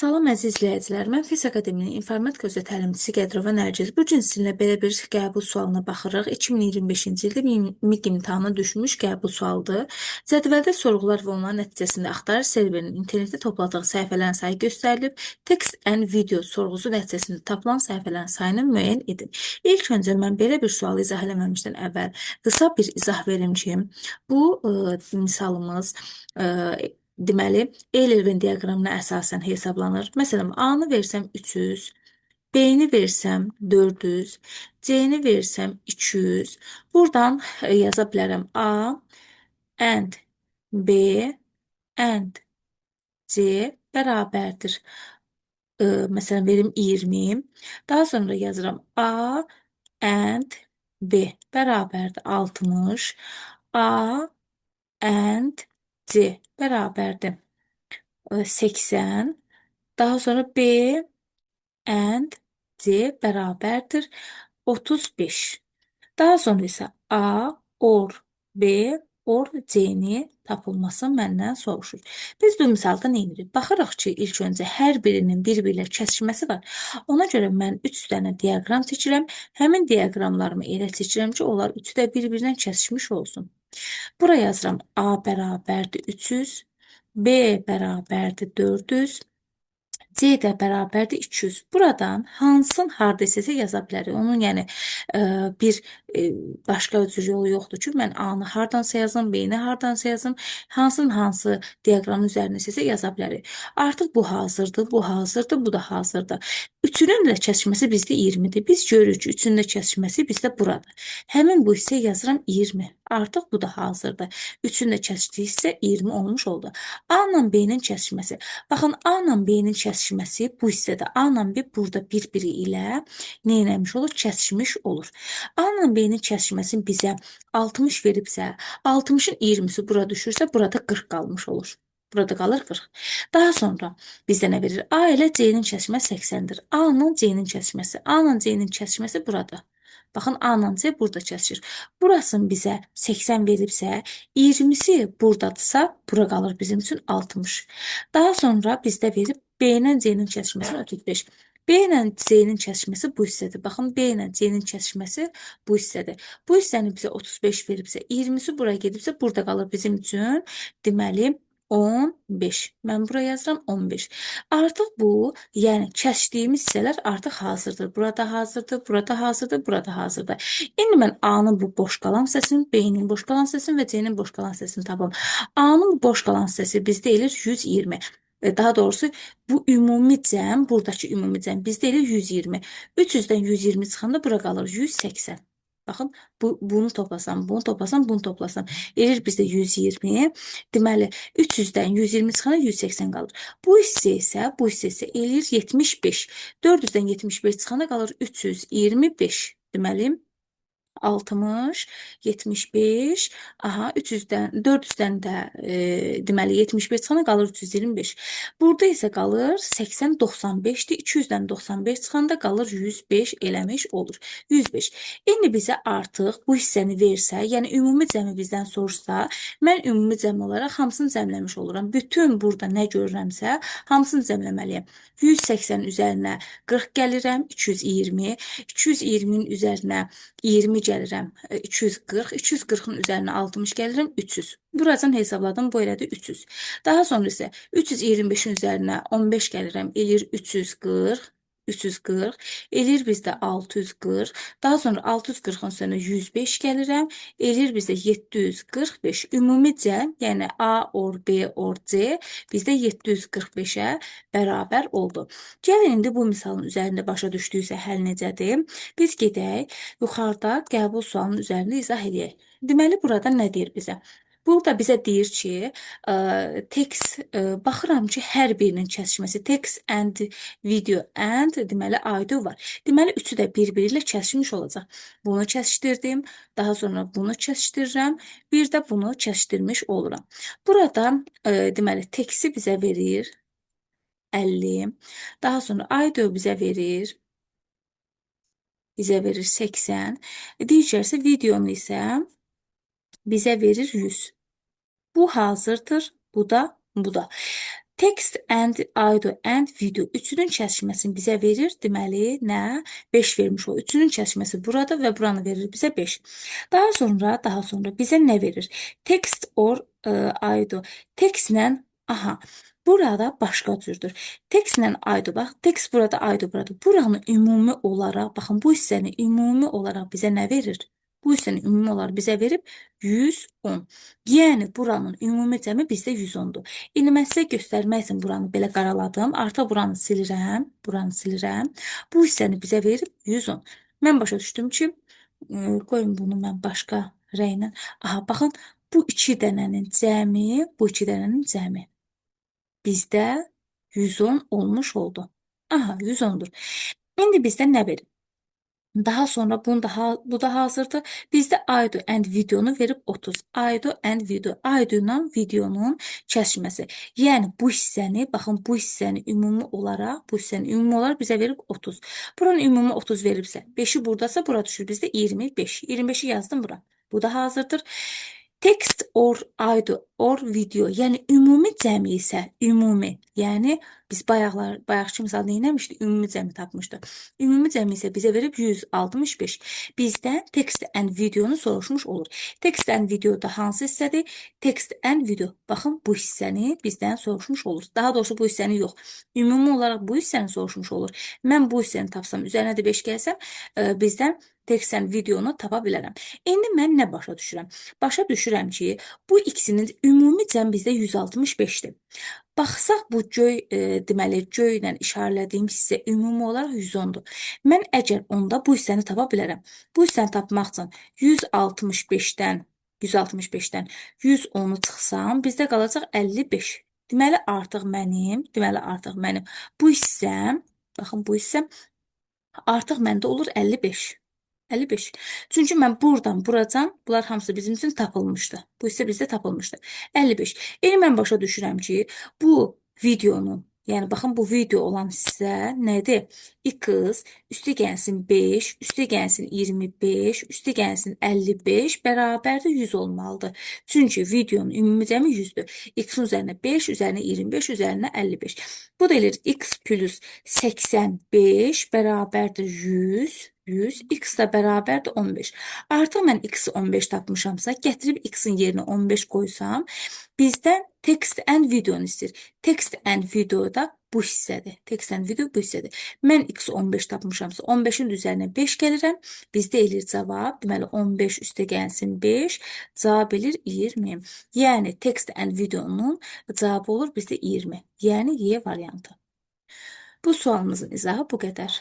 Salam əziz izləyicilər, mən Fizika Akademiyinin İnformatika üzrə təlimçisi Qədirova Nərgiz. Bu gün sizinlə belə bir qəbul sualına baxırıq. 2025-ci ildə MİQ imtahanına düşmüş qəbul sualıdır. Cədvəldə sorğular və onların nəticəsində axtarış serverinin internetdə topladığı səhifələrin sayı göstərilib. Text and video sorğusu nəticəsində tapılan səhifələrin sayını müəyyən edin. İlk öncə mən belə bir sualı izah eləməmişdən əvvəl qısa bir izah verim ki, bu misalımız deməli, Euler-Venn diaqramına əsasən hesablanır. Məsələn, A-nı versəm 300, B-ni versəm 400, C-ni versəm 200. Buradan yaza bilərəm A and B and C bərabərdir. Məsələn, verim 20. Daha sonra yazıram A and B bərabərdir 60. A and C bərabərdir 80. Daha sonra B and C bərabərdir 35. Daha sonra isə A or B or C-ni tapılması məndən soruşur. Biz bu misalda nə edirik? Baxırıq ki, ilk öncə hər birinin bir-birilə kəsişməsi var. Ona görə mən 3 dənə diaqram seçirəm. Həmin diaqramlarımı elə seçirəm ki, onlar üçü də bir-birindən kəsişmiş olsun. Bura yazıram A bərabərdir 300, B bərabərdir 400, C də bərabərdir 200. Buradan hansın harda istəsə yaza bilərik. Onun yəni bir başqa cür yolu yoxdur ki, mən A-nı hardansa yazım, B-ni hardansa yazım, hansının hansı diaqramın üzərində istəsə yaza bilərik. Artıq bu hazırdır, bu hazırdır, bu da hazırdır. Üçünün də kəsişməsi bizdə 20-dir. Biz görürük ki, üçünün də kəsişməsi bizdə buradır. Həmin bu hissəyə yazıram 20. Artıq bu da hazırdır. Üçün də kəsişdiyi hissə 20 olmuş oldu. A ilə B-nin kəsişməsi. Baxın, A ilə B-nin kəsişməsi bu hissədə A ilə B burada bir-biri ilə nə eləmiş olur? Kəsişmiş olur. A ilə B-nin kəsişməsini bizə 60 veribsə, 60-ın 20-si bura düşürsə, burada 40 qalmış olur. Burada qalır 40. Daha sonra bizdə nə verir? A ilə C-nin kəsişməsi 80-dir. A ilə C-nin kəsişməsi. A ilə C-nin kəsişməsi burada. Baxın, A ilə C burada kəsişir. Burasını bizə 80 veribsə, 20-si buradadırsa, bura qalır bizim üçün 60. Daha sonra bizdə verib B ilə C-nin kəsişməsi 35. B ilə C-nin kəsişməsi bu hissədir. Baxın, B ilə C-nin kəsişməsi bu hissədir. Bu hissəni bizə 35 veribsə, 20-si buraya gedibsə, burada qalır bizim üçün, deməli, 15. Mən buraya yazıram 15. Artıq bu, yəni kəsdiyimiz hissələr artıq hazırdır. Burada hazırdır, burada hazırdır, burada hazırdır. İndi mən A-nın bu boş qalan hissəsini, B-nin boş qalan hissəsini və C-nin boş qalan hissəsini tapım. A-nın bu boş qalan hissəsi bizdə eləyir 120. Daha doğrusu bu ümumi cəm, buradakı ümumi cəm bizdə eləyir 120. 300-dən 120 çıxanda bura qalır 180. Baxın, bunu toplasam, bunu toplasam, bunu toplasam. Elir bizdə 120. Deməli, 300-dən 120 çıxanda 180 qalır. Bu hissə isə eləyir 75. 400-dən 75 çıxanda qalır 325. Deməli, 60, 75, aha 300-dən, 400-dən də deməli 75 çıxanda qalır 325. Burada isə qalır 80, 95-dir. 200-dən 95 çıxanda qalır 105 eləmiş olur. 105. İndi bizə artıq bu hissəni versə, yəni ümumi cəmi bizdən soruşsa, mən ümumi cəm olaraq hamısını cəmləmiş oluram. Bütün burada nə görürəmsə, hamısını cəmləməliyəm. 180 üzərinə 40 gəlirəm, 220, 220-nin üzərinə 20 gəlirəm, 240, 240-ın üzərinə 60 gəlirəm, 300. Buradan hesabladım, bu elədir 300. Daha sonra isə 325-in üzərinə 15 gəlirəm, eləyir 340, 340, eləyir bizdə 640, daha sonra 640-ın üzərinə 105 gəlirəm, eləyir bizdə 745. Ümumi cəm, yəni A or B or C bizdə 745-ə bərabər oldu. Gəlin, indi bu misalın üzərində başa düşdüysə həll necədir? Biz gedək, yuxarıda qəbul sualının üzərində izah edək. Deməli, burada nə deyir bizə? Burada bizə deyir ki, text, baxıram ki, hər birinin kəsişməsi, text and video and, deməli, audio var. Deməli, üçü də bir-biri ilə kəsişmiş olacaq. Bunu kəsişdirdim, daha sonra bunu kəsişdirirəm, bir də bunu kəsişdirmiş oluram. Burada, deməli, texti bizə verir 50, daha sonra audio bizə verir 80, digərsə videonu isə bizə verir 100. Bu hazırdır, bu da. Text and audio and video üçünün çəkişməsini bizə verir. Deməli, nə? 5 vermiş o. Üçünün çəkişməsi burada və buranı verir bizə 5. Daha sonra bizə nə verir? Text or audio. Textlə, aha, burada başqa cürdür. Textlə audio, bax, text burada, audio burada. Buranı ümumi olaraq, baxın, bu hissəni ümumi olaraq bizə nə verir? Bu hissəni ümumi olaraq bizə verib 110. Yəni, buranın ümumi cəmi bizdə 110-dur. İndi mən sizə göstərmək üçün buranı belə qaraladım. Artıq buranı silirəm. Buranı silirəm. Bu hissəni bizə verib 110. Mən başa düşdüm ki, qoyun bunu mən başqa rənglə. Aha, baxın, bu iki dənənin cəmi, bu iki dənənin cəmi bizdə 110 olmuş oldu. Aha, 110-dur. İndi bizdə nə verir? Daha sonra bu da hazırdır. Bizdə audio and videonu verib 30. Audio and video. Audio ilə videonun kəsməsi. Yəni bu hissəni, baxın bu hissəni ümumi olaraq bizə verib 30. Buranın ümumi 30 veribsə, 5-i buradasa bura düşür bizdə 25. 25-i yazdım bura. Bu da hazırdır. Text or audio or video. Yəni ümumi cəmi isə ümumi. Yəni biz bayaqçı misalda nə etmişdik? Ümumi cəmi tapmışdıq. Ümumi cəmi isə bizə verib 165. Bizdən text and videonu soruşmuş olur. Text and videoda hansı hissədir? Text and video. Baxın, bu hissəni bizdən soruşmuş olur. Daha doğrusu bu hissəni yox. Ümumi olaraq bu hissəni soruşmuş olur. Mən bu hissəni tapsam, üzərinə də 5 gəlsəm, bizdən text and videonu tapa bilərəm. İndi mən nə başa düşürəm? Başa düşürəm ki, bu ikisinin ümumi cəm bizdə 165-dir. Baxsaq bu deməli, göy ilə işarələdiyim hissə ümumi olaraq 110-dur. Mən əgər onda bu hissəni tapa bilərəm. Bu hissəni tapmaq üçün 165-dən 110-u çıxsam, bizdə qalacaq 55. Deməli, artıq mənim bu hissəm, baxın bu hissəm artıq məndə olur 55. 55. Çünki mən buradan buracan, bunlar hamısı bizim üçün tapılmışdı. Bu hissə bizdə tapılmışdı. 55. Yəni mən başa düşürəm ki, bu videonun, yəni baxın bu video olan hissə nədir? X üstə gəlsin 5, üstə gəlsin 25, üstə gəlsin 55 bərabərdir 100 olmalıdır. Çünki videonun ümumi cəmi 100-dür. X-in üzərinə 5, üzərinə 25, üzərinə 55. Bu da eləyir X plus 85 bərabərdir 100. X da bərabərdir 15. Artıq mən X-i 15 tapmışamsa, gətirib X-in yerinə 15 qoysam, bizdən text and videonu istəyir. Text and video da bu hissədir. Text and video bu hissədir. Mən X-i 15 tapmışamsa, 15-in üzərinə 5 gəlirəm. Bizdə eləyir cavab. Deməli, 15 üstə gəlsin 5. Cavab eləyir 20. Yəni, text and videonun cavabı olur bizdə 20. Yəni, Y variantı. Bu sualımızın izahı bu qədər.